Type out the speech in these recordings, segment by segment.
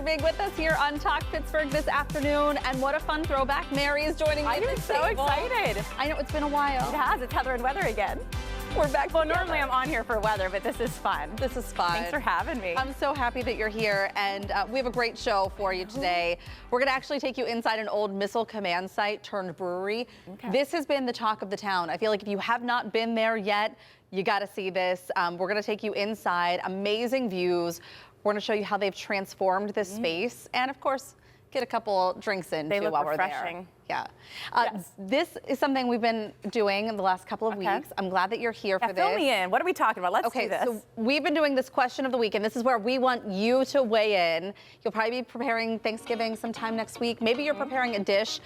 being with us here on Talk Pittsburgh this afternoon. And what a fun throwback. Mary is joining me. I'm so excited. I know, it's been a while. It has. It's Heather and Weather again. We're back. Well, normally I'm on here for weather, but this is fun. This is fun. Thanks for having me. I'm so happy that you're here, and we have a great show for you today. We're going to actually take you inside an old missile command site turned brewery. Okay. This has been the talk of the town. I feel like if you have not been there yet, you got to see this. We're going to take you inside. Amazing views. We're going to show you how they've transformed this space, and of course, get a couple drinks in too while refreshing. We're there. Yeah. Yes. This is something we've been doing in the last couple of weeks. I'm glad that you're here for this. Fill me in. What are we talking about? Let's do this. So we've been doing this question of the week, and this is where we want you to weigh in. You'll probably be preparing Thanksgiving sometime next week. Maybe you're preparing a dish,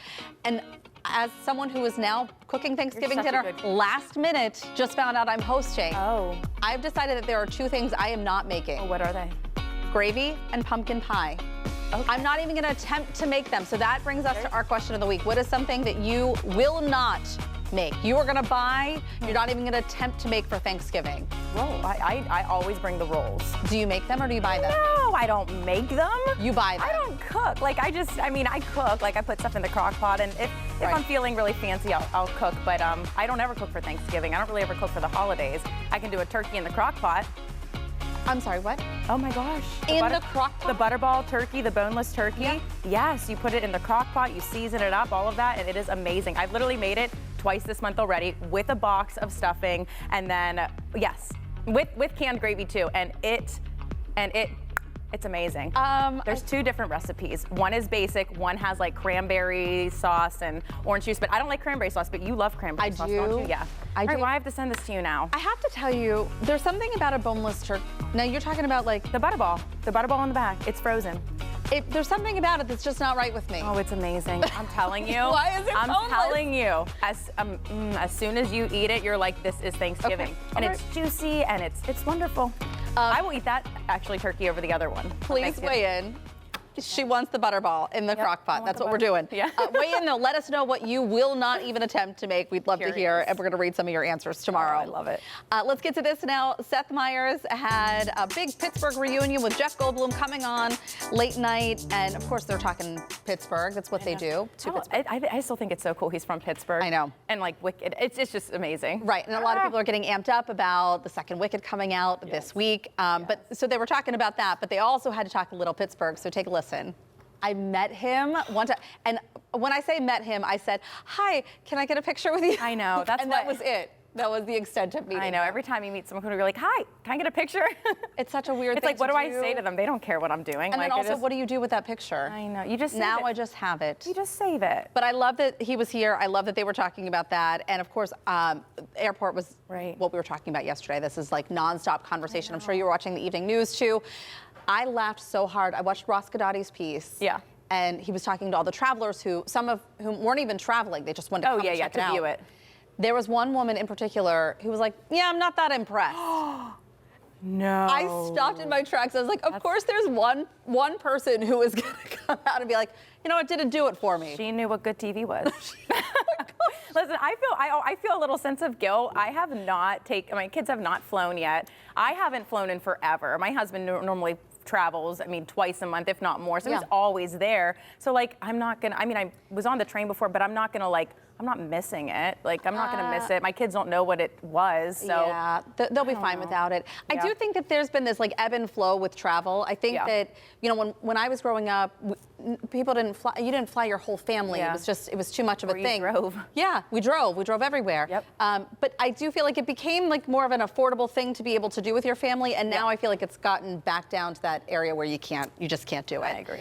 and as someone who is now cooking Thanksgiving dinner last minute, just found out I'm hosting. Oh. I've decided that there are two things I am not making. Oh, what are they? Gravy and pumpkin pie. Okay. I'm not even going to attempt to make them. So that brings us to our question of the week. What is something that you will not make? You are going to buy, you're not even going to attempt to make for Thanksgiving. Roll. I always bring the rolls. Do you make them or do you buy them? No, I don't make them. You buy them. I don't cook. Like I cook. Like I put stuff in the crock pot, and if I'm feeling really fancy, I'll cook. But I don't ever cook for Thanksgiving. I don't really ever cook for the holidays. I can do a turkey in the crock pot. I'm sorry, what? Oh my gosh. In the crock pot? The butterball turkey, the boneless turkey. Yeah. Yes, you put it in the crock pot, you season it up, all of that, and it is amazing. I've literally made it twice this month already with a box of stuffing, and then, yes, with canned gravy too, and it's amazing. There's two different recipes. One is basic, one has like cranberry sauce and orange juice, but I don't like cranberry sauce, but you love cranberry sauce, don't you? Yeah. I do. Well, I have to send this to you now. I have to tell you, there's something about a boneless turkey. Now you're talking about like the butterball in the back. It's frozen. There's something about it that's just not right with me. Oh, it's amazing. I'm telling you. Why is it boneless? I'm telling you. As soon as you eat it, you're like, this is Thanksgiving. Okay. And it's juicy and it's wonderful. I will eat that actually turkey over the other one. Please weigh in. She wants the butterball in the crock pot. That's what we're doing. Yeah. Weigh in though. Let us know what you will not even attempt to make. We'd love to hear, and we're going to read some of your answers tomorrow. Oh, I love it. Let's get to this now. Seth Meyers had a big Pittsburgh reunion with Jeff Goldblum coming on late night, and of course they're talking Pittsburgh. That's what they do. I still think it's so cool. He's from Pittsburgh. I know. And like Wicked, it's just amazing. Right, and a lot of people are getting amped up about the second Wicked coming out this week. But so they were talking about that, but they also had to talk a little Pittsburgh. So take a listen. I met him one time, and when I say met him, I said, "Hi, can I get a picture with you?" I know, that was it. That was the extent of meeting. I know. Every time you meet someone, you're like, "Hi, can I get a picture?" It's such a weird thing. It's like, what do I say to them? They don't care what I'm doing. And then also, what do you do with that picture? I know. You just save now it. I just have it. You just save it. But I love that he was here. I love that they were talking about that. And of course, airport was what we were talking about yesterday. This is like nonstop conversation. I'm sure you were watching the evening news too. I laughed so hard. I watched Ross Godotti's piece. Yeah. And he was talking to all the travelers some of whom weren't even traveling. They just wanted to come and check it out. To view it. There was one woman in particular who was like, yeah, I'm not that impressed. No. I stopped in my tracks. I was like, of course there's one person who is going to come out and be like, you know, it didn't do it for me. She knew what good TV was. Listen, I feel a little sense of guilt. My kids have not flown yet. I haven't flown in forever. My husband normally travels, twice a month, if not more. So he's always there. So like, I was on the train before, but I'm not missing it. Like, I'm not going to miss it. My kids don't know what it was. So yeah, they'll be fine without it. I do think that there's been this like ebb and flow with travel. I think that, you know, when I was growing up, people didn't fly. You didn't fly your whole family. Yeah. It was too much of a thing. You drove. Yeah, we drove everywhere. Yep. But I do feel like it became like more of an affordable thing to be able to do with your family. And now I feel like it's gotten back down to that area where you just can't do it. I agree.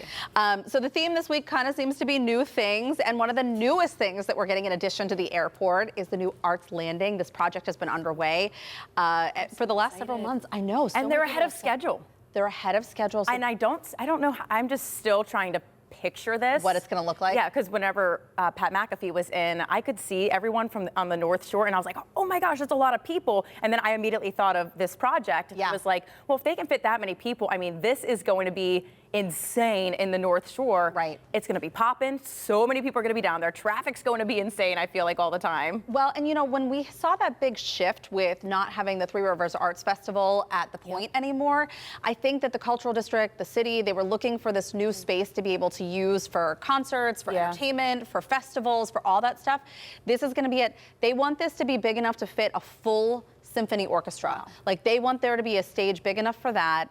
So the theme this week kind of seems to be new things. And one of the newest things that we're getting in addition to the airport is the new Arts Landing. This project has been underway for the last several months. I know. And they're ahead of schedule. They're ahead of schedule. So and I don't know. I'm just still trying to picture this. What it's going to look like? Yeah, because whenever Pat McAfee was in, I could see everyone on the North Shore, and I was like, oh my gosh, that's a lot of people. And then I immediately thought of this project. Yeah. It was like, well, if they can fit that many people, this is going to be insane in the North Shore. Right. It's going to be popping. So many people are going to be down there. Traffic's going to be insane, I feel like, all the time. Well, and you know, when we saw that big shift with not having the Three Rivers Arts Festival at the Point anymore, I think that the cultural district, the city, they were looking for this new space to be able to use for concerts, for entertainment, for festivals, for all that stuff. This is going to be it. They want this to be big enough to fit a full symphony orchestra. Like, they want there to be a stage big enough for that,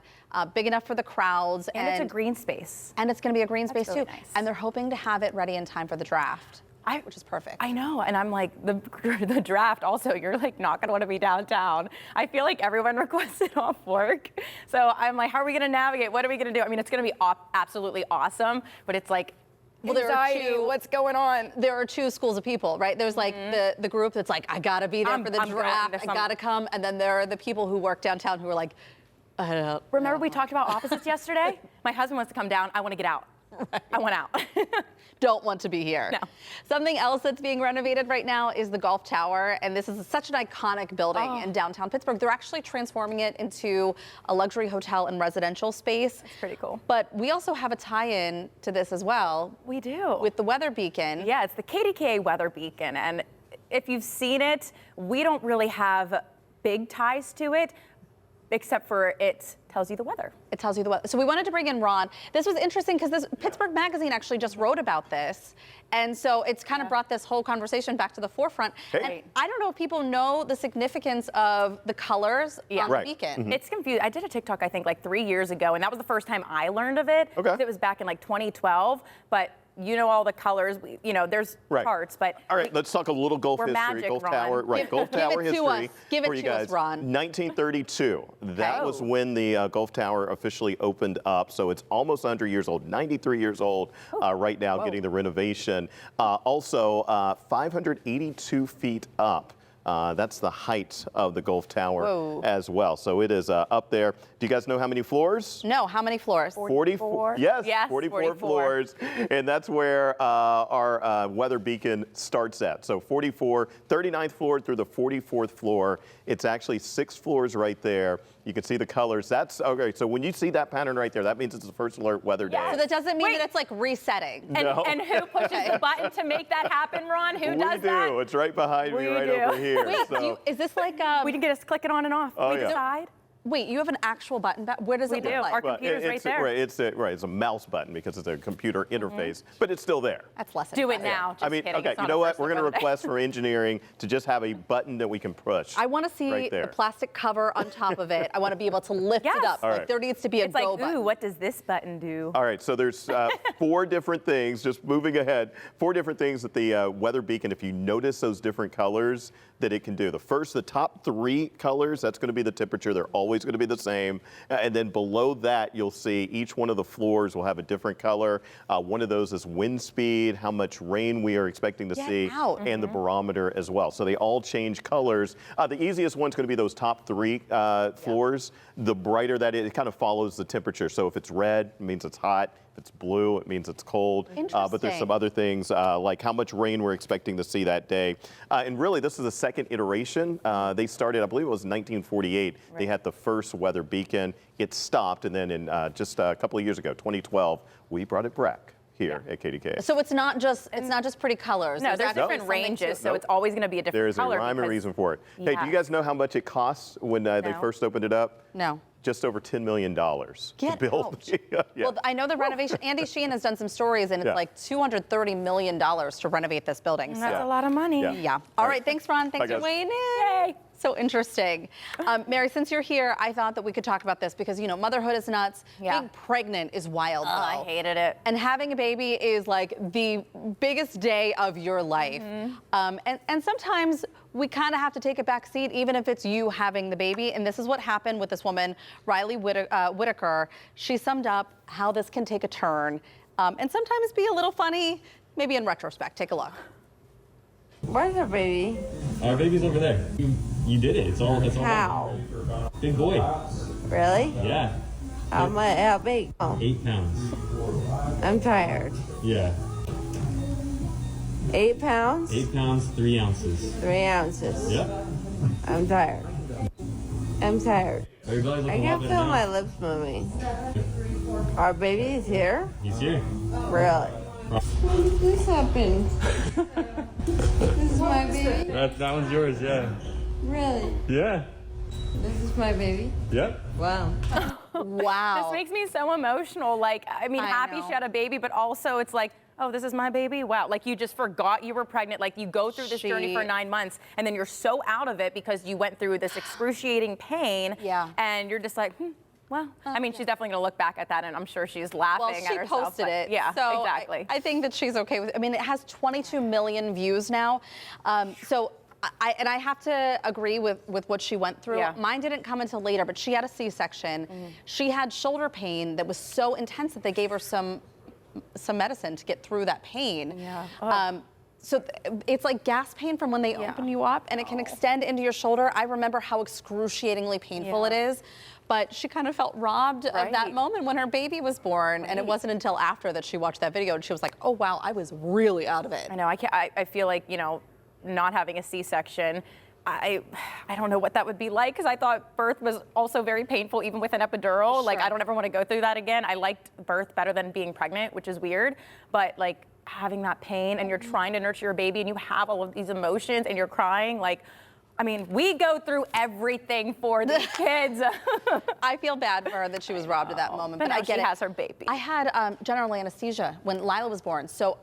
big enough for the crowds. And it's a green space. And it's going to be a green space really too. nice. And they're hoping to have it ready in time for the draft. Which is perfect. I know, and I'm like, the draft also, you're like not gonna wanna be downtown. I feel like everyone requested off work. So I'm like, how are we gonna navigate? What are we gonna do? I mean, it's gonna be absolutely awesome, but it's like, well, anxiety, what's going on? There are two schools of people, right? There's like the group that's like, I gotta be there for the draft, I gotta come. And then there are the people who work downtown who are like, I don't Remember we talked about opposites yesterday? My husband wants to come down, I wanna get out. Right. I want out. Don't want to be here. No. Something else that's being renovated right now is the Golf Tower, and this is such an iconic building in downtown Pittsburgh. They're actually transforming it into a luxury hotel and residential space. That's pretty cool. But we also have a tie-in to this as well. We do. With the weather beacon. Yeah, it's the KDKA weather beacon, and if you've seen it, we don't really have big ties to it, except for it tells you the weather. It tells you the weather. So we wanted to bring in Ron. This was interesting because this Pittsburgh Magazine actually just wrote about this. And so it's kind of brought this whole conversation back to the forefront. Hey. And I don't know if people know the significance of the colors on the beacon. It's confusing. I did a TikTok, I think, like 3 years ago, and that was the first time I learned of it. Okay. It was back in like 2012, but you know all the colors. You know, there's charts, but all right, let's talk a little golf we're history. magic, Golf Ron. Tower, right? Golf Tower Give it to history. us. Give for it you to guys. us, Ron. 1932. That was when the Golf Tower officially opened up. So it's almost 100 years old, 93 years old right now, getting the renovation. Also, 582 feet up. That's the height of the Golf Tower as well. So it is up there. Do you guys know how many floors? No, how many floors? 44. Yes, 44 floors. And that's where our weather beacon starts at. So 39th floor through the 44th floor. It's actually 6 floors right there. You can see the colors. That's okay. So when you see that pattern right there, that means it's the first alert weather day. So that doesn't mean that it's like resetting. And who pushes the button to make that happen, Ron? Who does that? We do. It's right behind me, right over here. Wait, so. is this like we can get us click it on and off. Oh, we decide. Wait, you have an actual button back? Where does it look like? Our computer's right there. It's a mouse button because it's a computer interface, but it's still there. That's less Do it now. Just I mean, kidding. okay, you know what? We're going to request for engineering to just have a button that we can push. I want to see the plastic cover on top of it. I want to be able to lift it up. Like there needs to be a go button. Ooh, what does this button do? All right, so there's 4 different things, just moving ahead, 4 different things that the weather beacon, if you notice those different colors, that it can do. The top 3 colors, that's going to be the temperature. They're always going to be the same. And then below that, you'll see each one of the floors will have a different color. One of those is wind speed, how much rain we are expecting to see, and the barometer as well. So they all change colors. The easiest one's going to be those top 3 floors. The brighter that is, it kind of follows the temperature. So if it's red, it means it's hot. If it's blue, it means it's cold. But there's some other things like how much rain we're expecting to see that day. And really, this is the second iteration. They started, I believe it was 1948. They had the first weather beacon. It stopped, and then in just a couple of years ago, 2012, we brought it back here at KDK. So it's not just pretty colors. No, there's different ranges, so it's always going to be a different color. There's a rhyme and reason for it. Hey, do you guys know how much it costs when they first opened it up? No. Just over $10 million to build. Well, I know the renovation. Andy Sheehan has done some stories, and it's like $230 million to renovate this building. That's a lot of money. Yeah. All right. Thanks, Ron. Thanks for weighing in. Yay. So interesting. Mary, since you're here, I thought that we could talk about this because, you know, motherhood is nuts. Being pregnant is wild. Oh, I hated it. And having a baby is like the biggest day of your life. And sometimes we kind of have to take a back seat, even if it's you having the baby. And this is what happened with this woman, Riley Whitaker. She summed up how this can take a turn and sometimes be a little funny, maybe in retrospect. Take a look. Where's our baby? Our baby's over there. You did it. It's all. How? Big boy. Really? Yeah. How big? Oh, 8 pounds. I'm tired. Yeah. 8 pounds? 8 pounds, 3 ounces. 3 ounces. Yep. I'm tired. I'm tired. Are your belly I looking a can lot better feel my now? lips moving. Our baby is here? He's here. Really? When did this happen? This is my baby? That one's yours, yeah. Really? Yeah. This is my baby? Yep. Wow. Wow. This makes me so emotional. Like, I mean, I happy know. she had a baby, but also it's like, oh, this is my baby? Wow. Like, you just forgot you were pregnant. Like, you go through this journey for 9 months, and then you're so out of it because you went through this excruciating pain. Yeah. And you're just like, well, I mean, she's definitely going to look back at that, and I'm sure she's laughing Well, at she herself. posted but it. Yeah, so exactly. I think that she's okay with it. I mean, it has 22 million views now. So I have to agree with what she went through. Yeah. Mine didn't come until later, but she had a C-section. She had shoulder pain that was so intense that they gave her some medicine to get through that pain. Yeah. So it's like gas pain from when they open you up, and it can extend into your shoulder. I remember how excruciatingly painful it is, but she kind of felt robbed of that Right. moment when her baby was born, and it wasn't until after that she watched that video and she was like, oh wow, I was really out of it. I know. I feel like, you know, not having a C-section, I don't know what that would be like, because I thought birth was also very painful, even with an epidural. Like, I don't ever want to go through that again. I liked birth better than being pregnant, which is weird. But like having that pain, and you're trying to nurture your baby, and you have all of these emotions, and you're crying, like, I mean, we go through everything for these kids. I feel bad for her that she was robbed at that moment, But but I now get she it. has her baby. I had general anesthesia when Lila was born, so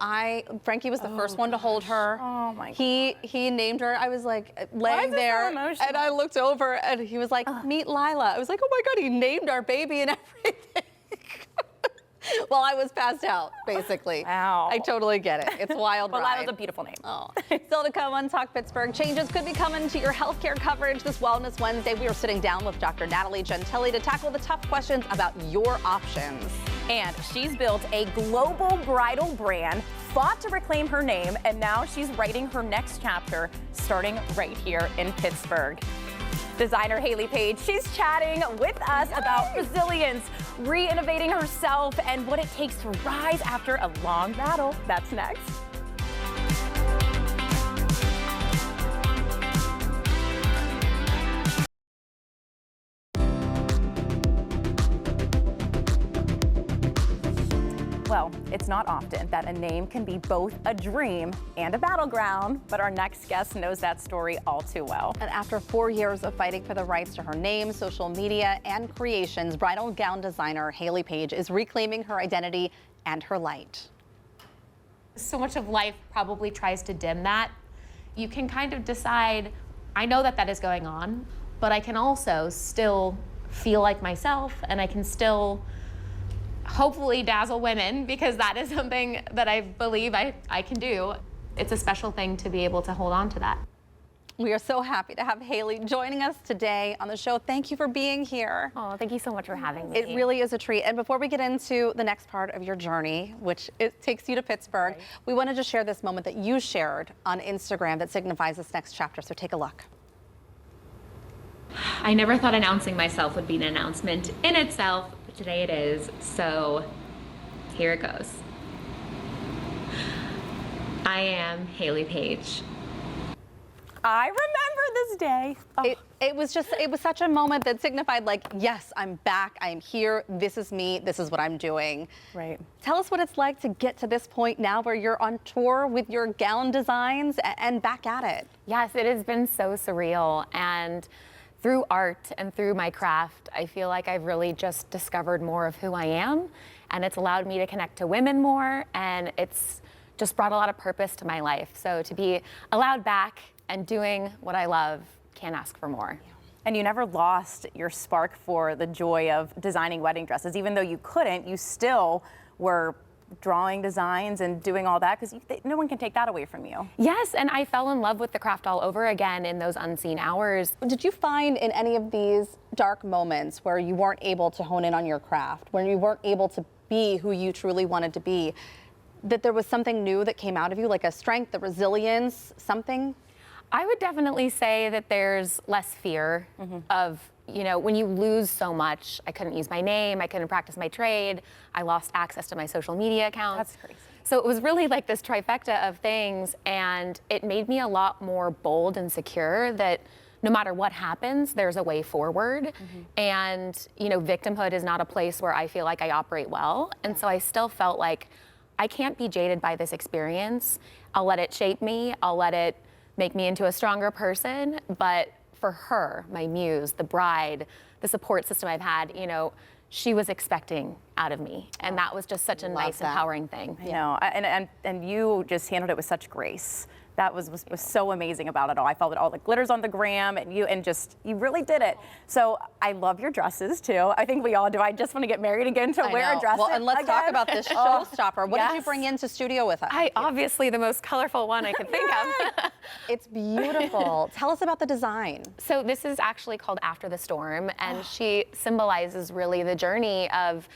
Frankie was the first one to hold her. Oh my He named her. I was like laying is this so there, emotional? and I looked over, and he was like, "Meet Lila." I was like, "Oh my God, he named our baby and everything." Well, I was passed out, basically. Wow. I totally get it. It's a wild But ride. Lila's a beautiful name. Oh. Still to come on Talk Pittsburgh. Changes could be coming to your healthcare coverage this Wellness Wednesday. We are sitting down with Dr. Natalie Gentili to tackle the tough questions about your options. And she's built a global bridal brand, fought to reclaim her name, and now she's writing her next chapter, starting right here in Pittsburgh. Designer Hayley Paige, she's chatting with us about resilience, re-innovating herself, and what it takes to rise after a long battle. That's next. Well, it's not often that a name can be both a dream and a battleground, but our next guest knows that story all too well. And after 4 years of fighting for the rights to her name, social media, and creations, bridal gown designer Hayley Paige is reclaiming her identity and her light. So much of life probably tries to dim that. You can kind of decide, I know that that is going on, but I can also still feel like myself, and I can still hopefully dazzle women, because that is something that I believe I can do. It's a special thing to be able to hold on to that. We are so happy to have Hayley joining us today on the show. Thank you for being here. Oh, thank you so much for having me. It really is a treat. And before we get into the next part of your journey, which it takes you to Pittsburgh, we wanted to share this moment that you shared on Instagram that signifies this next chapter. So take a look. I never thought announcing myself would be an announcement in itself, but today it is, so here it goes. I am Hayley Paige. I remember this day. Oh. It was such a moment that signified, like, yes, I'm back, I'm here, this is me, this is what I'm doing. Right. Tell us what it's like to get to this point now where you're on tour with your gown designs and back at it. Yes, it has been so surreal, and through art and through my craft, I feel like I've really just discovered more of who I am, and it's allowed me to connect to women more, and it's just brought a lot of purpose to my life. So to be allowed back and doing what I love, can't ask for more. And you never lost your spark for the joy of designing wedding dresses. Even though you couldn't, you still were drawing designs and doing all that, because no one can take that away from you. Yes, and I fell in love with the craft all over again in those unseen hours. Did you find in any of these dark moments where you weren't able to hone in on your craft, where you weren't able to be who you truly wanted to be, that there was something new that came out of you, like a strength, a resilience, something? I would definitely say that there's less fear of, you know, when you lose so much. I couldn't use my name, I couldn't practice my trade, I lost access to my social media accounts. That's crazy. So it was really like this trifecta of things, and it made me a lot more bold and secure that no matter what happens, there's a way forward. And, you know, victimhood is not a place where I feel like I operate well. And so I still felt like I can't be jaded by this experience. I'll let it shape me. I'll let it make me into a stronger person. But for her, my muse, the bride, the support system I've had, you know, she was expecting out of me. And that was just such a nice, empowering thing. I know, and you just handled it with such grace. That was so amazing about it all. I felt it all, the glitters on the gram, and you really did it. So I love your dresses too. I think we all do. I just want to get married again to wear a dress. Well, and let's talk about this showstopper. What did you bring into studio with us? Obviously the most colorful one I could think of. It's beautiful. Tell us about the design. So this is actually called After the Storm, and she symbolizes really the journey of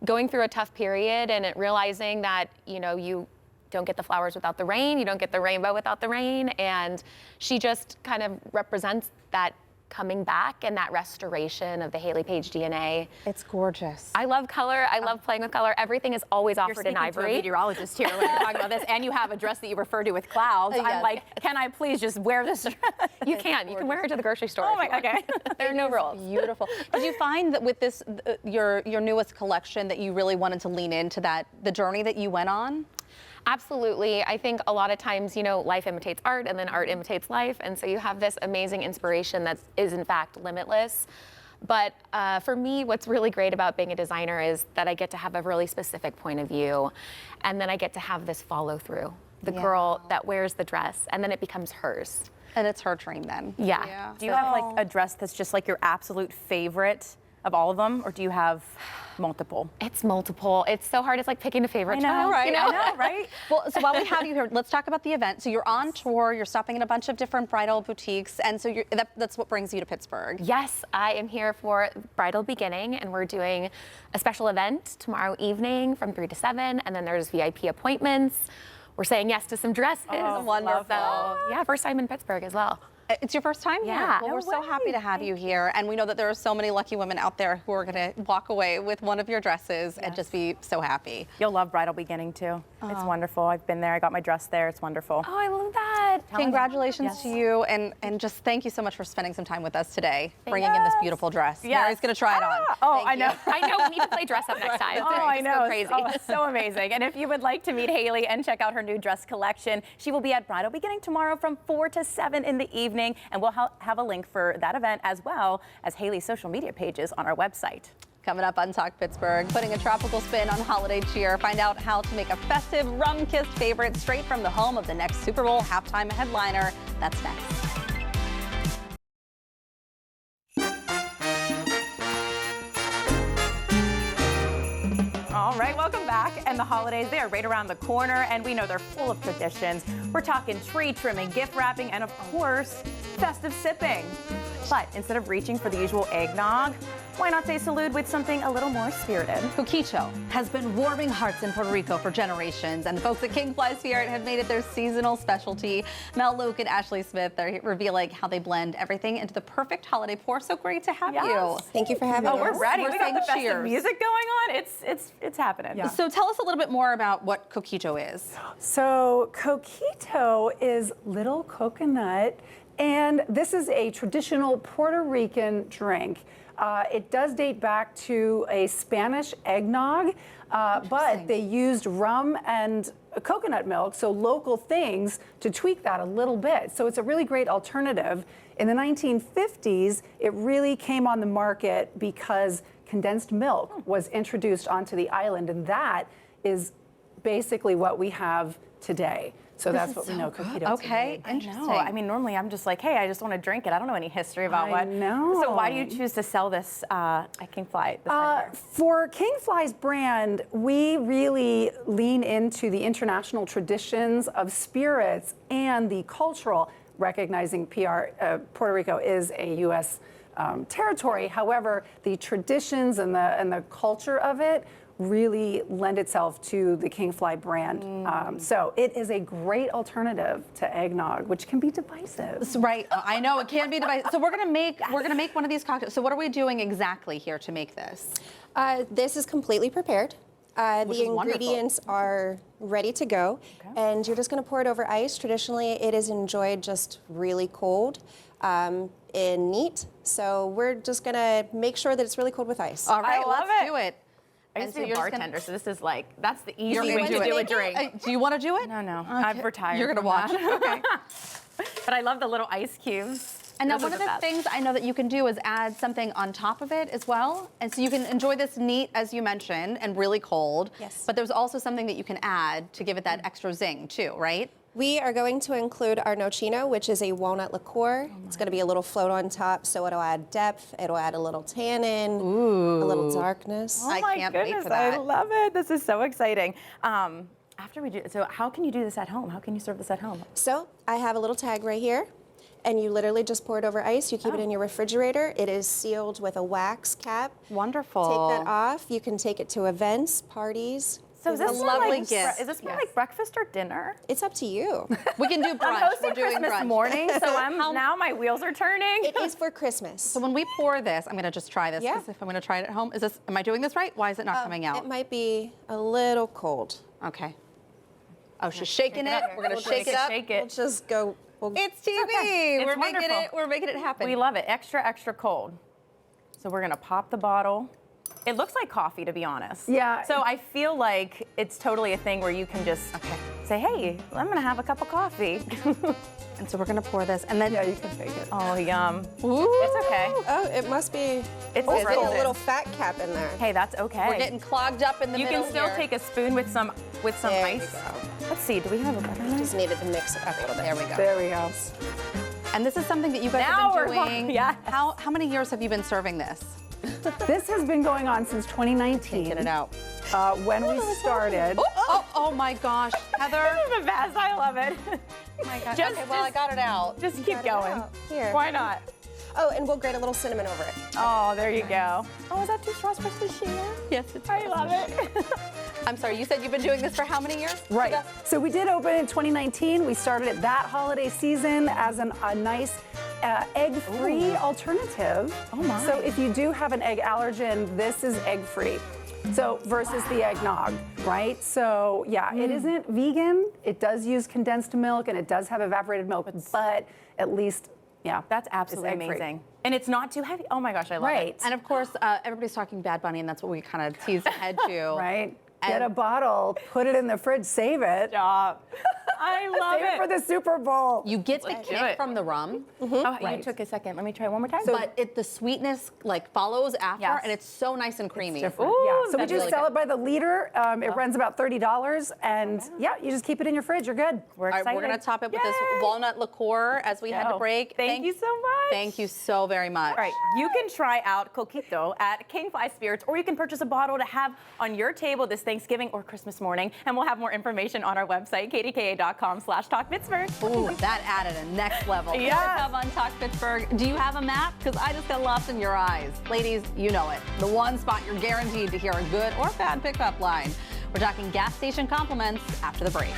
going through a tough period and realizing that, you know, you don't get the flowers without the rain, you don't get the rainbow without the rain, and she just kind of represents that coming back and that restoration of the Hayley Paige DNA. It's gorgeous. I love color. I love playing with color. Everything is always offered in ivory. You're speaking to a meteorologist here when you're talking about this, and you have a dress that you refer to with clouds. Yes. I'm like, can I please just wear this? You can. You can wear it to the grocery store. Oh my, okay. There are no rules. Beautiful. Did you find that with this, your newest collection, that you really wanted to lean into the journey that you went on? Absolutely. I think a lot of times, you know, life imitates art and then art imitates life. And so you have this amazing inspiration that is in fact limitless. But for me, what's really great about being a designer is that I get to have a really specific point of view. And then I get to have this follow through. The girl that wears the dress, and then it becomes hers. And it's her dream then. Yeah. Do you have like a dress that's just like your absolute favorite of all of them, or do you have multiple? It's multiple. It's so hard. It's like picking a favorite child. right? You know? I know, right? Well, so while we have you here, let's talk about the event. So you're on tour, you're stopping in a bunch of different bridal boutiques, and so that's what brings you to Pittsburgh. Yes, I am here for Bridal Beginning, and we're doing a special event tomorrow evening from 3 to 7, and then there's VIP appointments. We're saying yes to some dresses. Oh, wonderful. So, yeah, first time in Pittsburgh as well. It's your first time here? Yeah. Well, we're so happy to have you here. And we know that there are so many lucky women out there who are going to walk away with one of your dresses and just be so happy. You'll love Bridal Beginning too. It's wonderful. I've been there. I got my dress there. It's wonderful. Oh, I love that. Congratulations to you. And just thank you so much for spending some time with us today, bringing in this beautiful dress. Mary's going to try it on. Oh, Thank I know. you. I know. We need to play dress up next time. Oh, I It's know. So crazy. Oh, so amazing. And if you would like to meet Hayley and check out her new dress collection, she will be at Bridal Beginning tomorrow from 4 to 7 in the evening. And we'll have a link for that event as well as Hayley's social media pages on our website. Coming up on Talk Pittsburgh, putting a tropical spin on holiday cheer. Find out how to make a festive, rum-kissed favorite straight from the home of the next Super Bowl halftime headliner. That's next. All right, welcome back. And the holidays, they are right around the corner, and we know they're full of traditions. We're talking tree trimming, gift wrapping, and of course, festive sipping. But instead of reaching for the usual eggnog, why not say salute with something a little more spirited? Coquito has been warming hearts in Puerto Rico for generations, and the folks at King Fly Spirit have made it their seasonal specialty. Mel Luke and Ashley Smith are revealing how they blend everything into the perfect holiday pour. So great to have you. Thank you for having us. Oh, we're ready. We're We got saying the festive cheers. music going on. It's happening. So tell us a little bit more about what Coquito is. So coquito is little coconut, and this is a traditional Puerto Rican drink. It does date back to a Spanish eggnog, but they used rum and coconut milk, so local things, to tweak that a little bit. So it's a really great alternative. In the 1950s, it really came on the market because condensed milk was introduced onto the island, and that is basically what we have today. So that's what we know coquito. Okay, interesting. No, I mean, normally I'm just like, hey, I just want to drink it. I don't know any history about what. I know. So why do you choose to sell this at King Fly? This time of year? For King Fly's brand, we really lean into the international traditions of spirits and the cultural, recognizing Puerto Rico is a U.S. Territory. However, the traditions and the culture of it really lend itself to the King Fly brand. So it is a great alternative to eggnog, which can be divisive. Right, I know it can be divisive. So we're gonna make one of these cocktails. So what are we doing exactly here to make this? This is completely prepared. The is wonderful. ingredients are ready to go, and you're just going to pour it over ice. Traditionally, it is enjoyed just really cold. in neat. So we're just gonna make sure that it's really cold with ice. All right, I love let's it. do it. I And used so to be a you're just gonna- bartender, so this is like, that's the easy You're way gonna to do a drink. Do you want to do it? No, I've retired. You're gonna from watch. that. Okay. But I love the little ice cubes. And now Those are one of the best. things I know that you can do is add something on top of it as well. And so you can enjoy this neat, as you mentioned, and really cold. Yes. But there's also something that you can add to give it that extra zing too, right? We are going to include our nocino, which is a walnut liqueur. It's going to be a little float on top, so it'll add depth. It'll add a little tannin, a little darkness. Oh I my can't wait goodness, for that. I love it. This is so exciting. After we do, so how can you do this at home? How can you serve this at home? So I have a little tag right here, and you literally just pour it over ice. You keep it in your refrigerator. It is sealed with a wax cap. Wonderful. Take that off. You can take it to events, parties. So is this a more lovely like, gift. Is this more like breakfast or dinner? It's up to you. We can do I'm brunch. hosting We're doing Christmas brunch. morning, so now my wheels are turning. It is for Christmas. So when we pour this, I'm gonna just try this. Yeah. 'Cause if I'm gonna try it at home, am I doing this right? Why is it not coming out? It might be a little cold. Okay. Oh, she's shaking it. We're gonna We'll shake it just up. Shake We'll it. just go. It's TV. okay. It's We're making wonderful. it. We're making it happen. We love it. Extra, extra cold. So we're gonna pop the bottle. It looks like coffee, to be honest. Yeah. So I feel like it's totally a thing where you can just say, hey, I'm gonna have a cup of coffee. And so we're gonna pour this, and then Yeah, you can take it. Oh, yum. Ooh. It's okay. Oh, it must be. It's There's been a frozen. little fat cap in there. Hey, that's okay. We're getting clogged up in the you middle can still here. take a spoon with some There you ice. go. Let's see, do we have a butter knife? Just needed to mix it up a little bit. There we go. There we go. And this is something that you guys Now have we're been going- doing. yes. How many years have you been serving this? This has been going on since 2019. Get it out. When we started. Oh my gosh, Heather. This is the best, I love it. Oh my gosh. Just- Okay, well I got it out. Just keep going. out. Here. Why not? Oh, and we'll grate a little cinnamon over it. Oh, there you go. Oh, is that too straws for us to share? Yes, it's. I love it. I'm sorry. You said you've been doing this for how many years? Right. So we did open in 2019. We started it that holiday season as a nice egg-free alternative. Oh, my. So if you do have an egg allergen, this is egg-free. So versus the eggnog, right? So yeah, it isn't vegan. It does use condensed milk and it does have evaporated milk, but at least, yeah. That's it's absolutely egg-free. amazing. And it's not too heavy. Oh my gosh, I love Right. it. And of course, everybody's talking Bad Bunny, and that's what we kind of teased ahead to. Right? Get And- a bottle, put it in the fridge, save it. Stop. I love Save it for the Super Bowl. You get the Let's do kick it. from the rum, Oh, Right. you took a second. Let me try it one more time. but the sweetness like follows after, Yes. and it's so nice and creamy. Different. Ooh, Yeah. So we that's do really sell good. it by the liter. It runs about $30, and yeah, you just keep it in your fridge. You're good. We're All right, excited. we're gonna top it with this Yay! walnut liqueur as we head to Go. break. Thank you so much. Thank you so very much. All right, you can try out Coquito at King Fly Spirits, or you can purchase a bottle to have on your table this Thanksgiving or Christmas morning. And we'll have more information on our website, kdka.com/talkpittsburgh. Ooh, that added a next level. Yes. Coming up on Talk Pittsburgh. Do you have a map? Because I just got lost in your eyes. Ladies, you know it. The one spot you're guaranteed to hear a good or bad pickup line. We're talking gas station compliments after the break.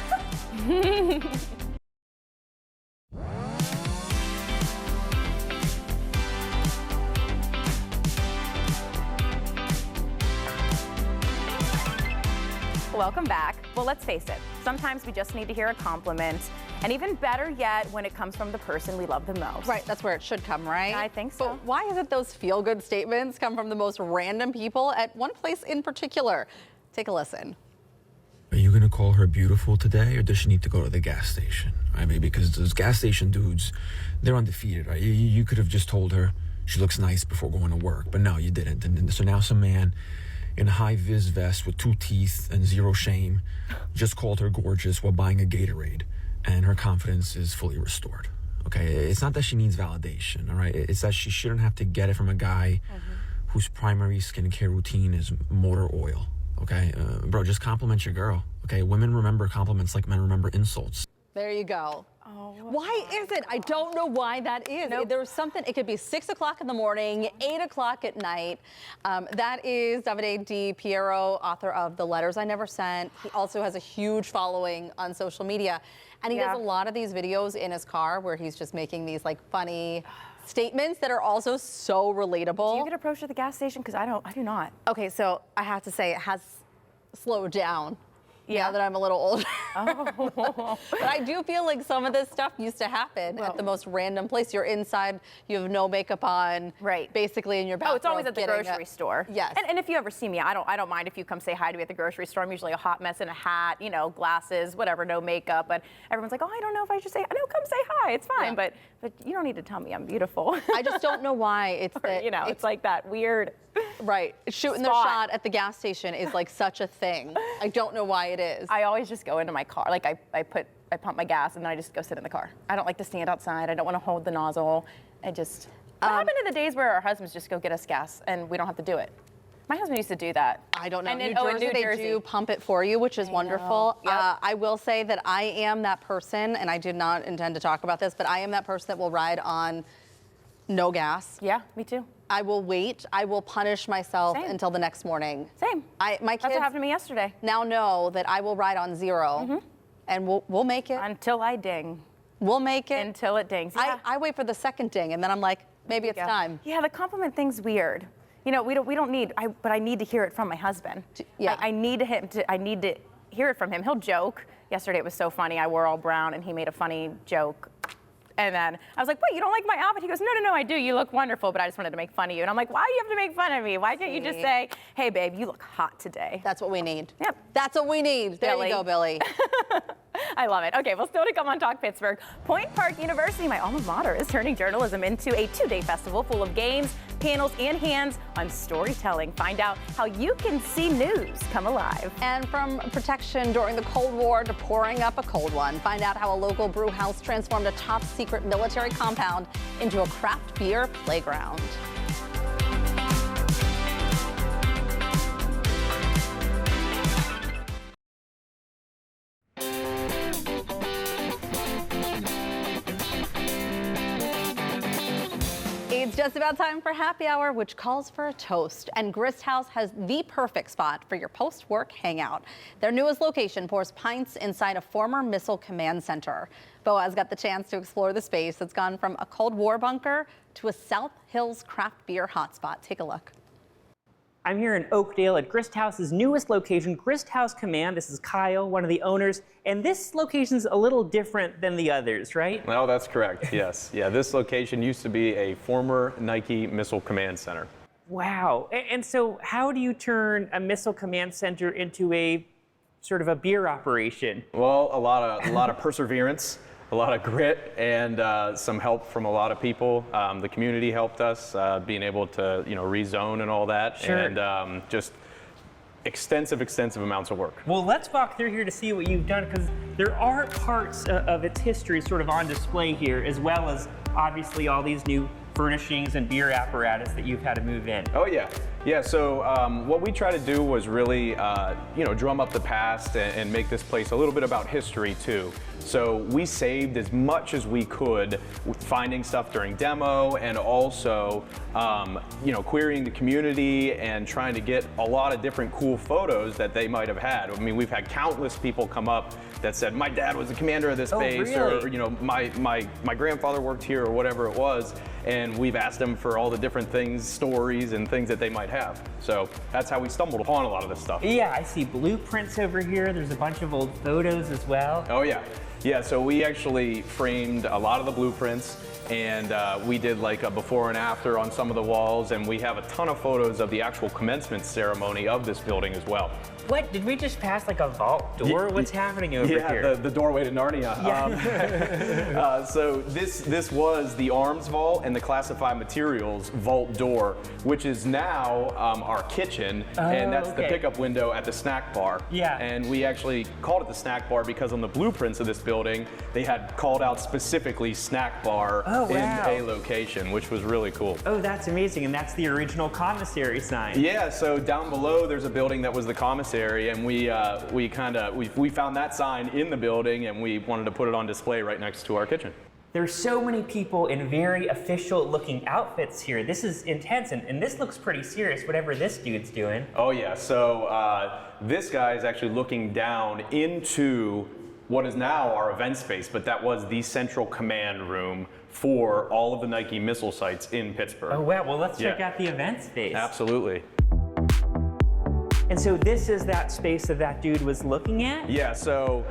Welcome back. Well, let's face it, sometimes we just need to hear a compliment. And even better yet, when it comes from the person we love the most. Right, that's where it should come, right? I think so. But why is it those feel-good statements come from the most random people at one place in particular? Take a listen. Are you gonna call her beautiful today, or does she need to go to the gas station? I mean, because those gas station dudes, they're undefeated, right? You could have just told her she looks nice before going to work, but no, you didn't. And so now some man in a high-vis vest with 2 teeth and 0 shame just called her gorgeous while buying a Gatorade, and her confidence is fully restored. Okay, it's not that she needs validation, all right? It's that she shouldn't have to get it from a guy whose primary skincare routine is motor oil. Okay, bro, just compliment your girl. Okay, women remember compliments like men remember insults. There you go. Why is it? I don't know why that is. There's something, it could be 6 o'clock in the morning, 8 o'clock at night. That is Davide Di Piero, author of The Letters I Never Sent. He also has a huge following on social media. And he does a lot of these videos in his car where he's just making these like funny statements that are also so relatable. Do you get approached at the gas station? Because I do not. Okay, so I have to say it has slowed down now that I'm a little older. Oh. But I do feel like some of this stuff used to happen at the most random place. You're inside, you have no makeup on, right? Basically in your bathrobe. Oh, it's always at the grocery store. Yes. And if you ever see me, I don't mind if you come say hi to me at the grocery store. I'm usually a hot mess in a hat, you know, glasses, whatever, no makeup. But everyone's like, oh, I don't know if I should say, no, come say hi. It's fine. Yeah. But you don't need to tell me I'm beautiful. I just don't know why it's that, you know, it's like that weird. Right. Shooting the shot at the gas station is like such a thing. I don't know why it is. I always just go into my car. Like I pump my gas and then I just go sit in the car. I don't like to stand outside. I don't want to hold the nozzle. What happened to the days where our husbands just go get us gas and we don't have to do it? My husband used to do that. I don't know. And In New Jersey, they do pump it for you, which is wonderful. Yep. I will say that I am that person, and I did not intend to talk about this, but I am that person that will ride on no gas. Yeah, me too. I will wait. I will punish myself until the next morning. Same. My That's what kids happened to me yesterday. now know that I will ride on 0, and we'll make it. Until I ding. We'll make it. Until it dings. Yeah. I wait for the second ding, and then I'm like, maybe it's time. Yeah, the compliment thing's weird. You know, we don't need. But I need to hear it from my husband. Yeah. I need to hear it from him. He'll joke. Yesterday it was so funny. I wore all brown, and he made a funny joke. And then I was like, wait, you don't like my outfit? He goes, no, I do. You look wonderful, but I just wanted to make fun of you. And I'm like, why do you have to make fun of me? Why can't you just say, hey, babe, you look hot today? That's what we need. Yep. That's what we need. There Billy. you go, Billy. I love it. Okay, well, still to come on Talk Pittsburgh. Point Park University, my alma mater, is turning journalism into a 2-day festival full of games, panels, and hands on storytelling. Find out how you can see news come alive. And from protection during the Cold War to pouring up a cold one, find out how a local brew house transformed a top secret military compound into a craft beer playground. It's just about time for happy hour, which calls for a toast. And Grist House has the perfect spot for your post-work hangout. Their newest location pours pints inside a former missile command center. Boaz got the chance to explore the space that's gone from a Cold War bunker to a South Hills craft beer hotspot. Take a look. I'm here in Oakdale at Grist House's newest location, Grist House Command. This is Kyle, one of the owners, and this location's a little different than the others, right? No, that's correct, yes. Yeah, this location used to be a former Nike Missile Command Center. Wow, and so how do you turn a missile command center into a sort of a beer operation? Well, a lot of perseverance, a lot of grit, and some help from a lot of people. The community helped us, being able to, rezone and all that, Sure. and just extensive amounts of work. Well, let's walk through here to see what you've done, because there are parts of its history sort of on display here, as well as obviously all these new furnishings and beer apparatus that you've had to move in. Oh yeah. Yeah, so what we try to do was really, drum up the past and make this place a little bit about history too. So we saved as much as we could with finding stuff during demo, and also, querying the community and trying to get a lot of different cool photos that they might have had. I mean, we've had countless people come up that said, my dad was the commander of this base, really? or my grandfather worked here, or whatever it was. And we've asked them for all the different things, stories and things that they might have. So that's how we stumbled upon a lot of this stuff. Yeah, I see blueprints over here. There's a bunch of old photos as well. Oh yeah. Yeah, so we actually framed a lot of the blueprints, and we did like a before and after on some of the walls, and we have a ton of photos of the actual commencement ceremony of this building as well. What, did we just pass like a vault door? What's happening over here? Yeah, the doorway to Narnia. Yeah. So this was the arms vault and the classified materials vault door, which is now our kitchen, and that's the pickup window at the snack bar. Yeah. And we actually called it the snack bar because on the blueprints of this building, they had called out specifically snack bar in a location, which was really cool. Oh, that's amazing, and that's the original commissary sign. Yeah, so down below there's a building that was the commissary, and we found that sign in the building, and we wanted to put it on display right next to our kitchen. There's so many people in very official looking outfits here. This is intense, and this looks pretty serious, whatever this dude's doing. Oh yeah, so this guy is actually looking down into what is now our event space, but that was the central command room for all of the Nike missile sites in Pittsburgh. Oh wow, well let's check out the event space. Absolutely. And so this is that space that dude was looking at? Yeah, so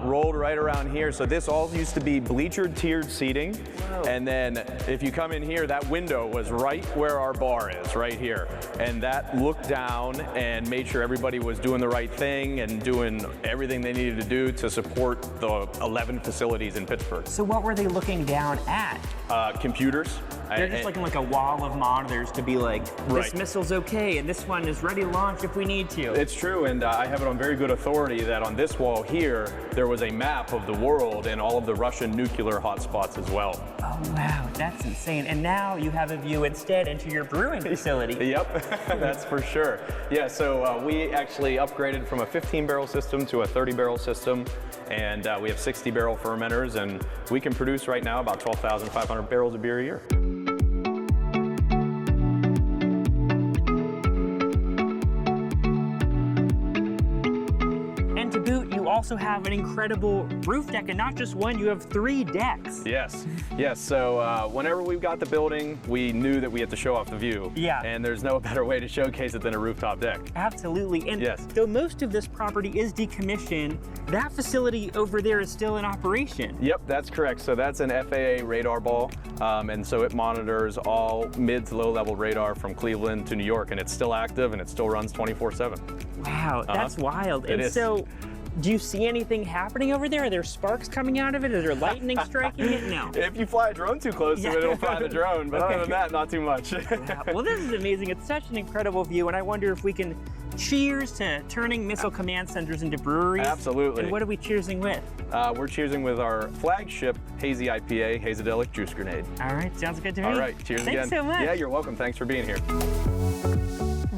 rolled right around here. So this all used to be bleachered tiered seating. Whoa. And then if you come in here, that window was right where our bar is, right here. And that looked down and made sure everybody was doing the right thing and doing everything they needed to do to support the 11 facilities in Pittsburgh. So what were they looking down at? Computers. They're just looking like a wall of monitors to be like, this Right. missile's okay, and this one is ready to launch if we need to. It's true, and I have it on very good authority that on this wall here, there was a map of the world and all of the Russian nuclear hotspots as well. Oh, wow, that's insane. And now you have a view instead into your brewing facility. Yep, that's for sure. Yeah, so we actually upgraded from a 15-barrel system to a 30-barrel system, and we have 60-barrel fermenters, and we can produce right now about 12,500 barrels of beer a year. And to boot, you also have an incredible roof deck, and not just one, you have 3 decks. Yes, yes. So whenever we've got the building, we knew that we had to show off the view. Yeah. And there's no better way to showcase it than a rooftop deck. Absolutely. And yes. though most of this property is decommissioned, that facility over there is still in operation. Yep, that's correct. So that's an FAA radar ball, and so it monitors all mid to low level radar from Cleveland to New York, and it's still active and it still runs 24/7. Wow, that's wild. It and is. so, do you see anything happening over there? Are there sparks coming out of it? Is there lightning striking it? No. If you fly a drone too close to it, it'll fry the drone, but Okay. other than that, not too much. Wow. Well, this is amazing. It's such an incredible view, and I wonder if we can cheers to turning missile command centers into breweries. Absolutely. And what are we cheersing with? We're cheersing with our flagship Hazy IPA, Hazadelic Juice Grenade. All right, sounds good to me. All right, cheers again. Thanks so much. Yeah, you're welcome. Thanks for being here.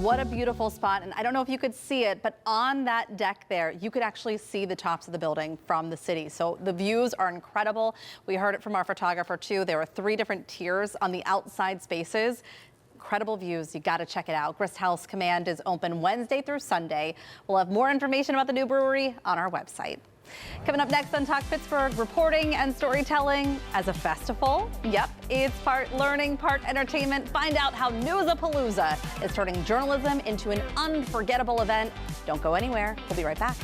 What a beautiful spot. And I don't know if you could see it, but on that deck there, you could actually see the tops of the building from the city. So the views are incredible. We heard it from our photographer too. There are 3 different tiers on the outside spaces. Incredible views. You got to check it out. Grist House Command is open Wednesday through Sunday. We'll have more information about the new brewery on our website. Coming up next on Talk Pittsburgh, reporting and storytelling as a festival. Yep, it's part learning, part entertainment. Find out how Newsapalooza is turning journalism into an unforgettable event. Don't go anywhere. We'll be right back.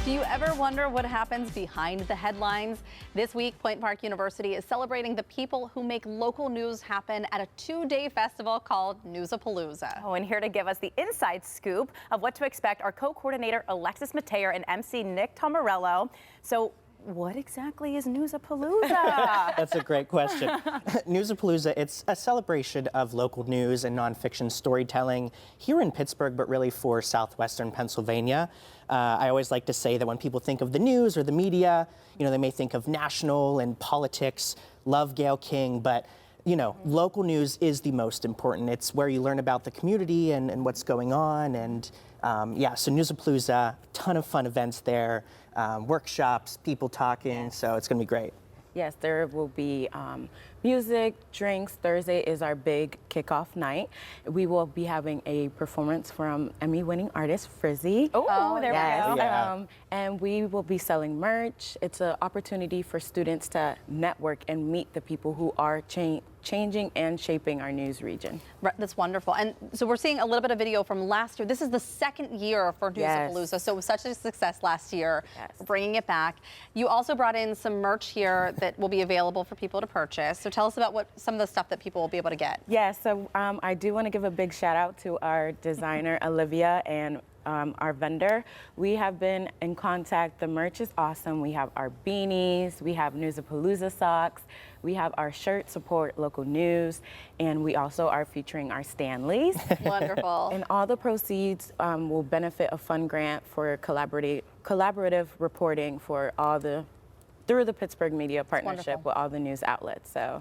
Do you ever wonder what happens behind the headlines? This week, Point Park University is celebrating the people who make local news happen at a 2-day festival called Newsapalooza. Oh, and here to give us the inside scoop of what to expect are co-coordinator Alexis Mateer and MC Nick Tomarello. So what exactly is Newsapalooza? That's a great question. Newsapalooza, it's a celebration of local news and nonfiction storytelling here in Pittsburgh, but really for southwestern Pennsylvania. I always like to say that when people think of the news or the media, you know, they may think of national and politics, love Gayle King, but you know, local news is the most important. It's where you learn about the community and what's going on. And yeah, so Newsapalooza, ton of fun events there, workshops, people talking, so it's gonna be great. Yes, there will be music, drinks. Thursday is our big kickoff night. We will be having a performance from Emmy-winning artist Frizzy. Oh, there yes. we go. Yeah. And we will be selling merch. It's an opportunity for students to network and meet the people who are changing and shaping our news region. Right, that's wonderful. And so we're seeing a little bit of video from last year. This is the 2nd year for Newsapalooza, so it was such a success last year, bringing it back. You also brought in some merch here that will be available for people to purchase. So tell us about what some of the stuff that people will be able to get. Yeah, so I do want to give a big shout out to our designer, Olivia, and our vendor. We have been in contact. The merch is awesome. We have our beanies, we have Newsapalooza socks, we have our shirt, support local news, and we also are featuring our Stanleys. Wonderful. And all the proceeds will benefit a fund grant for collaborative reporting for all the through the Pittsburgh Media Partnership with all the news outlets. So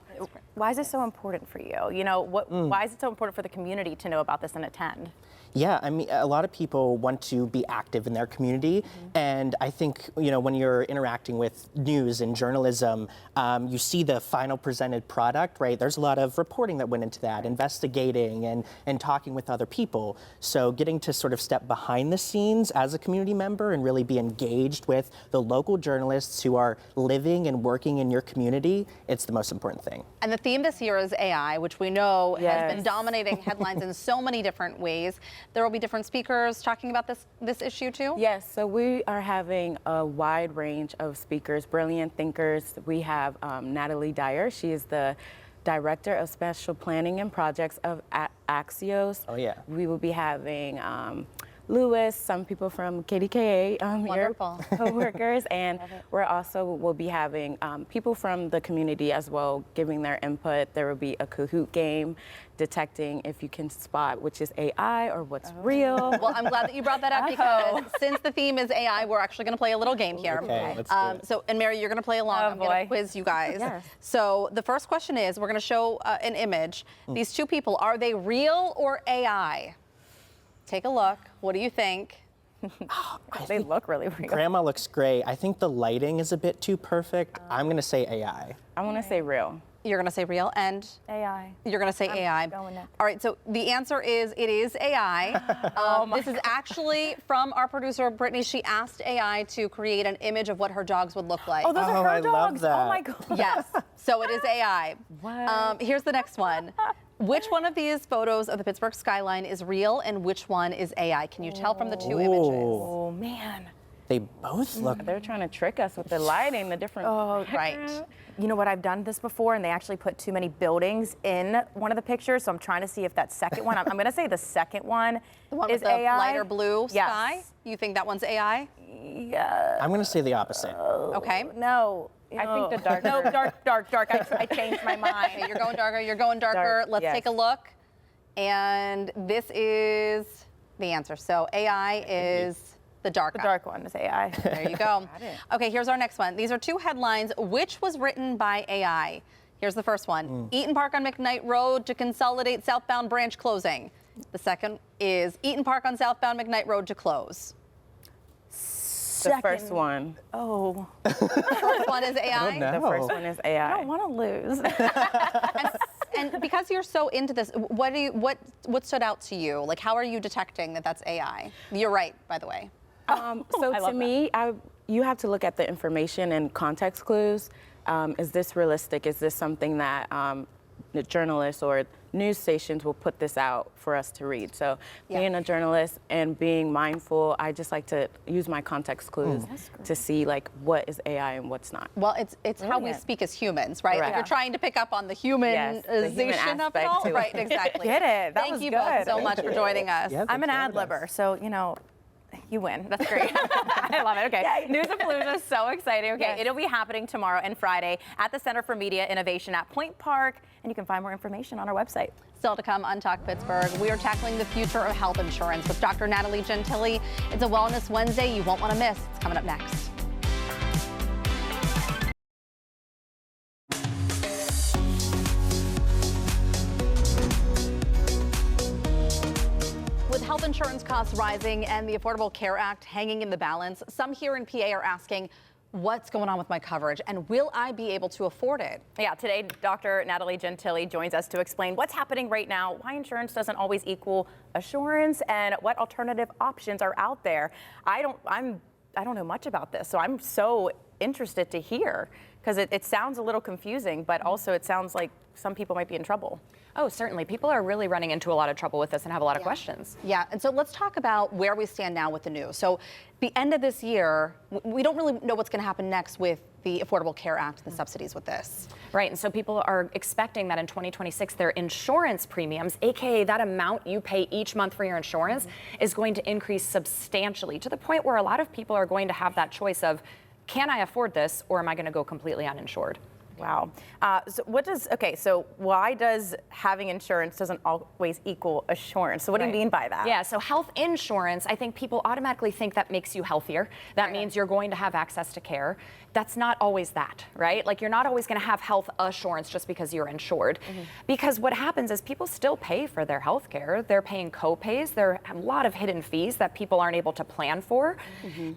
Why is this so important for you? You know, why is it so important for the community to know about this and attend? Yeah, I mean, a lot of people want to be active in their community, and I think, you know, when you're interacting with news and journalism, you see the final presented product, right? There's a lot of reporting that went into that, investigating and talking with other people. So getting to sort of step behind the scenes as a community member and really be engaged with the local journalists who are living and working in your community, it's the most important thing. And the theme this year is AI, which we know has Yes. been dominating headlines in so many different ways. There will be different speakers talking about this issue too? Yes, so we are having a wide range of speakers, brilliant thinkers. We have Natalie Dyer. She is the Director of Special Planning and Projects of Axios. Oh, yeah. We will be having Lewis, some people from KDKA, your co-workers, and we're also will be having people from the community as well giving their input. There will be a Kahoot game detecting if you can spot which is AI or what's real. Well, I'm glad that you brought that up because since the theme is AI, we're actually going to play a little game here. Okay, let's do it. So, and Mary, you're going to play along. I'm going to quiz you guys. Yes. So the first question is, we're going to show an image. These two people, are they real or AI? Take a look. What do you think? They look really real. Grandma looks great. I think the lighting is a bit too perfect. I'm going to say AI. I want to say real. You're going to say real and AI. you're going to say AI. going next. All right, so the answer is it is AI. This is actually from our producer, Brittany. She asked AI to create an image of what her dogs would look like. Oh, those are her I love dogs. that. Oh my God. Yes, so it is AI. What? Here's the next one. Which one of these photos of the Pittsburgh skyline is real and which one is AI? Can you tell from the two images? Oh man. They both look. They're trying to trick us with the lighting, the different. Oh, right. You know what? I've done this before, and they actually put too many buildings in one of the pictures. So I'm trying to see if that second one. I'm going to say the second one The one is with the AI. lighter blue Yes. sky? You think that one's AI? Yeah. I'm going to say the opposite. Okay. No. I think the darker. No, dark. I changed my mind. Okay, you're going darker. You're going darker. Dark, Let's yes. take a look. And this is the answer. So AI is the dark. The dark one is AI. There you go. Okay, here's our next one. These are two headlines. Which was written by AI? Here's the first one. Eaton Park on McKnight Road to consolidate southbound branch closing. The second is Eaton Park on southbound McKnight Road to close. The first one. Oh. The first one is AI. The first one is AI. I don't want to lose. And because you're so into this, what stood out to you? Like, how are you detecting that that's AI? You're right, by the way. So to me, you have to look at the information and context clues. Is this realistic? Is this something that the journalists or news stations will put this out for us to read? So being a journalist and being mindful, I just like to use my context clues to see like what is AI and what's not. Well, it's how we speak as humans, right? If you're trying to pick up on the humanization of it all, right? Exactly. Get it. That Thank was you good. both so much for joining us. Yeah, I'm an thanks for having ad-libber, us. so, you know, you win. That's great. I love it. Okay. Newsapalooza is so exciting. Okay. It'll be happening tomorrow and Friday at the Center for Media Innovation at Point Park, and you can find more information on our website. Still to come on Talk Pittsburgh, we are tackling the future of health insurance with Dr. Natalie Gentili. It's a Wellness Wednesday you won't want to miss. It's coming up next. With health insurance costs rising and the Affordable Care Act hanging in the balance, some here in PA are asking, what's going on with my coverage and will I be able to afford it? Yeah, today Dr. Natalie Gentili joins us to explain what's happening right now, why insurance doesn't always equal assurance, and what alternative options are out there. I don't know much about this, so I'm so interested to hear because it sounds a little confusing, but also it sounds like some people might be in trouble. Oh, certainly. People are really running into a lot of trouble with this and have a lot of questions. Yeah, and so let's talk about where we stand now with the news. So the end of this year, we don't really know what's going to happen next with the Affordable Care Act and the subsidies with this. Right, and so people are expecting that in 2026, their insurance premiums, aka that amount you pay each month for your insurance, is going to increase substantially to the point where a lot of people are going to have that choice of, can I afford this or am I going to go completely uninsured? Wow. So why does having insurance doesn't always equal assurance? So what do you mean by that? Yeah, so health insurance, I think people automatically think that makes you healthier. That means you're going to have access to care. That's not always that, right? Like, you're not always going to have health assurance just because you're insured. Because what happens is people still pay for their health care. They're paying co-pays. There are a lot of hidden fees that people aren't able to plan for.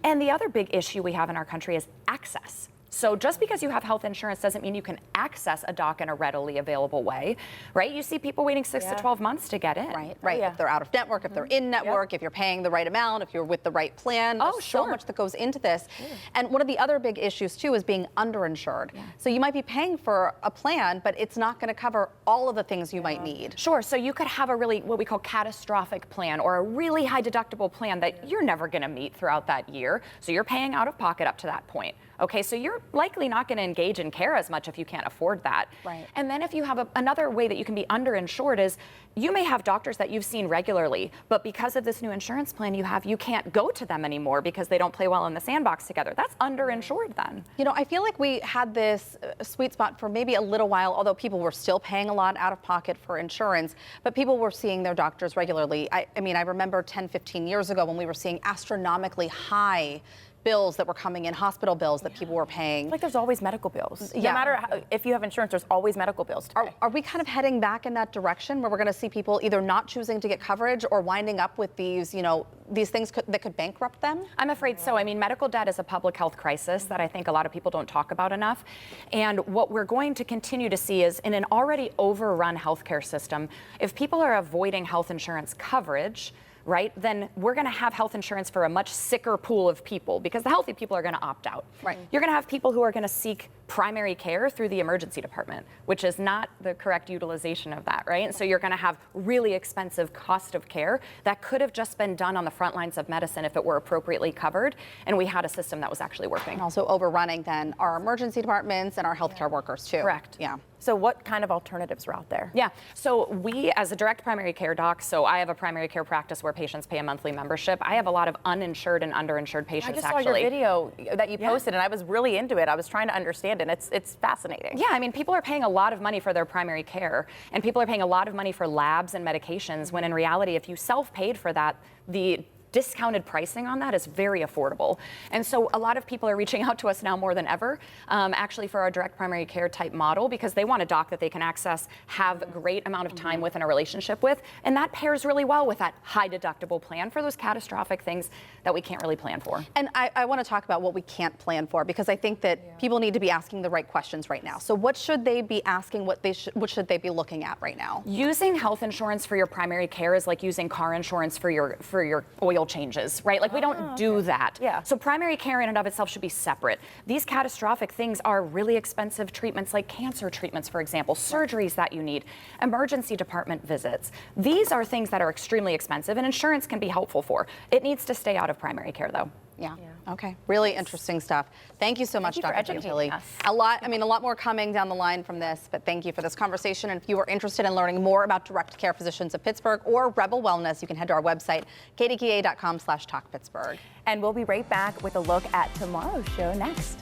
And the other big issue we have in our country is access. So just because you have health insurance doesn't mean you can access a doc in a readily available way, right? You see people waiting 6 to 12 months to get in. Right. If they're out of network, if they're in network, if you're paying the right amount, if you're with the right plan. There's so much that goes into this. And one of the other big issues too is being underinsured. So you might be paying for a plan, but it's not going to cover all of the things you might need. Sure. So you could have a really, what we call catastrophic plan, or a really high deductible plan that you're never going to meet throughout that year. So you're paying out of pocket up to that point. Okay, so you're likely not going to engage in care as much if you can't afford that. And then if you have another way that you can be underinsured is you may have doctors that you've seen regularly, but because of this new insurance plan you have, you can't go to them anymore because they don't play well in the sandbox together. That's underinsured then. You know, I feel like we had this sweet spot for maybe a little while, although people were still paying a lot out of pocket for insurance, but people were seeing their doctors regularly. I mean, I remember 10, 15 years ago when we were seeing astronomically high bills that were coming in, hospital bills that people were paying. Like there's always medical bills. No matter if you have insurance, there's always medical bills to pay. Are we kind of heading back in that direction where we're going to see people either not choosing to get coverage or winding up with these, you know, these things that could bankrupt them? I'm afraid so. I mean, medical debt is a public health crisis that I think a lot of people don't talk about enough. And what we're going to continue to see is in an already overrun healthcare system, if people are avoiding health insurance coverage, right, then we're going to have health insurance for a much sicker pool of people because the healthy people are going to opt out. You're going to have people who are going to seek primary care through the emergency department, which is not the correct utilization of that, right? And so you're going to have really expensive cost of care that could have just been done on the front lines of medicine if it were appropriately covered and we had a system that was actually working. And also overrunning then our emergency departments and our healthcare workers too. Correct. Yeah. So what kind of alternatives are out there? Yeah, so we as a direct primary care doc, so I have a primary care practice where patients pay a monthly membership. I have a lot of uninsured and underinsured patients. I just saw your video that you posted and I was really into it. I was trying to understand it. It's fascinating. Yeah, I mean, people are paying a lot of money for their primary care and people are paying a lot of money for labs and medications when in reality, if you self-paid for that, the discounted pricing on that is very affordable. And so a lot of people are reaching out to us now more than ever, actually for our direct primary care type model because they want a doc that they can access, have a great amount of time with and a relationship with. And that pairs really well with that high deductible plan for those catastrophic things that we can't really plan for. And I want to talk about what we can't plan for because I think that people need to be asking the right questions right now. So what should they be asking? What should they be looking at right now? Using health insurance for your primary care is like using car insurance for your oil changes, right? Like we don't do that. So primary care in and of itself should be separate. These catastrophic things are really expensive treatments like cancer treatments, for example, surgeries that you need, emergency department visits. These are things that are extremely expensive and insurance can be helpful for. It needs to stay out of primary care though. Yeah. Okay. Really interesting stuff. Thank you so much, Dr. Gentile. Us. A lot more coming down the line from this, but thank you for this conversation. And if you are interested in learning more about direct care physicians of Pittsburgh or Rebel Wellness, you can head to our website, kdka.com/talkpittsburgh. And we'll be right back with a look at tomorrow's show next.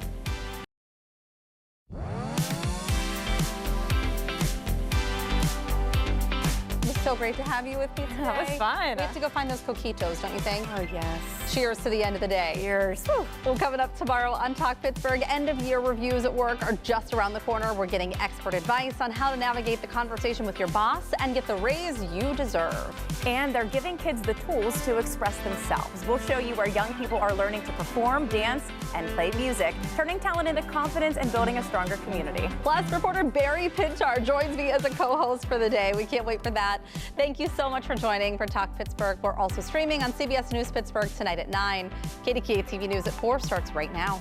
So great to have you with me today. That was fun. We have to go find those coquitos, don't you think? Oh, yes. Cheers to the end of the day. Cheers. Well, coming up tomorrow on Talk Pittsburgh, end of year reviews at work are just around the corner. We're getting expert advice on how to navigate the conversation with your boss and get the raise you deserve. And they're giving kids the tools to express themselves. We'll show you where young people are learning to perform, dance, and play music, turning talent into confidence and building a stronger community. Plus, reporter Barry Pitchard joins me as a co-host for the day. We can't wait for that. Thank you so much for joining for Talk Pittsburgh. We're also streaming on CBS News Pittsburgh tonight at 9. KDKA TV News at 4 starts right now.